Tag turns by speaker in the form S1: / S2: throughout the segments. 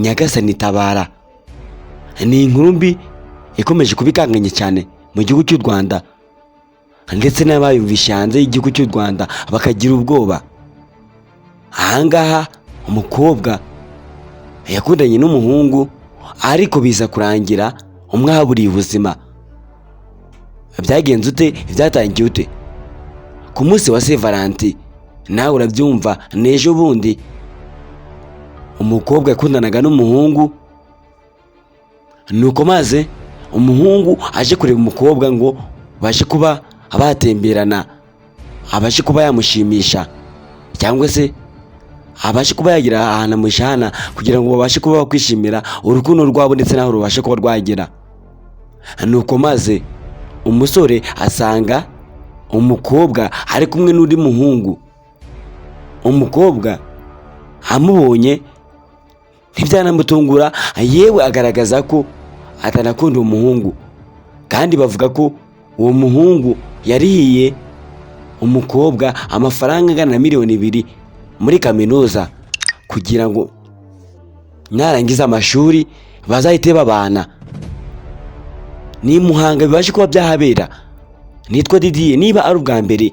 S1: Nyagasani tabara. Ni inkuru mbi ikomeje kubikanganye cyane mu gihugu cy'u Rwanda, ndetse n'abayumvishe hanze y'igihugu cy'u Rwanda bakagira ubwoba. Ahangaha umukobwa yakundanye n'umuhungu, ariko biza kurangira umwaburiye ubuzima. Byagenze ute? Byatangiye ute? Ku munsi wa Saint Valentin, nawe urabyumva, n'ejo bundi umukobwa yakundanaga n'umuhungu, nuko maze umuhungu aje kureba umukobwa ngo bashe kuba abatemberana, abashe kuba yamushimisha, cyangwa se abashe kuba yagira ahantu amushana kugira ngo babashe kuba bakwishimira urukundo rwabo ndetse naho rubashe kuba rwagera. Nuko maze umusore asanga umukobwa ari kumwe n'undi muhungu. Umukobwa amubonye ntibyanamutungura, yewe agaragaza ko atanakunda umuhungu, kandi bavuga ko uwo muhungu yarihiye umukobwa amafaranga angana na miliyoni 2 muri kaminuza kugira ngo narangiza amashuri bazahite babana. Ni Muhanga bibashe kuba byahabera. Nitwa Didier. Niba ari ubwa mbere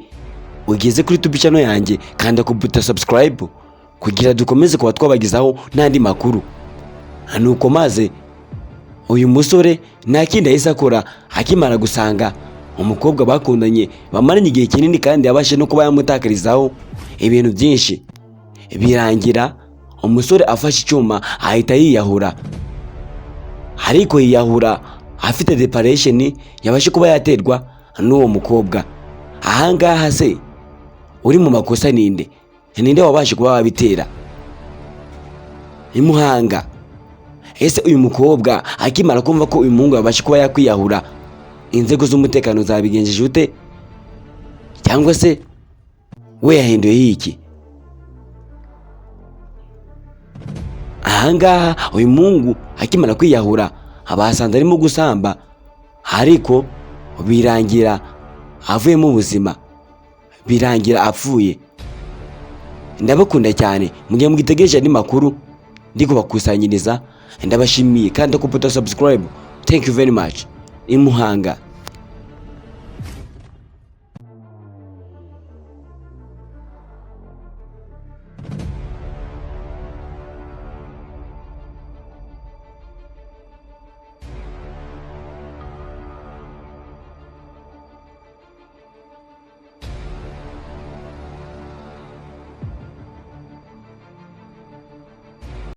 S1: ugeze kuri YouTube channel yanjye, kanda ku buto subscribe kugira dukomeze kuba twabagizaho n'andi makuru. Nuko maze uyu musore nta kindi yahise akora akimara gusanga umukobwa bakundanye bamaranye igihe kinini, kandi yabashe no kuba yamutakarizaho ibintu byinshi. Birangira umusore afashe icyuma ahita yiyahura, ariko yiyahura afite depression yabashe kuba yaterwa n'uwo mukobwa. Ahangaha se uri mu makosa ninde? Ninde wabashe kuba wabitera? Ni Muhanga. Ese uyu mukobwa akimara kumva ko uyu muhungu yabashe kuba yakwiyahura, inzego z'umutekano zabigenjeje ute? Cyangwa se we yahinduye iki? Ahangaha uyu muhungu akimara kwiyahura abasanze arimo gusamba, ariko birangira avuye mu buzima, birangira apfuye. Ndabakunda cyane, mugiye mugitegereje andi makuru ndi kubakusanyiriza. Ndabashimiye kandi ko subscribe. Thank you very much. Ni Muhanga.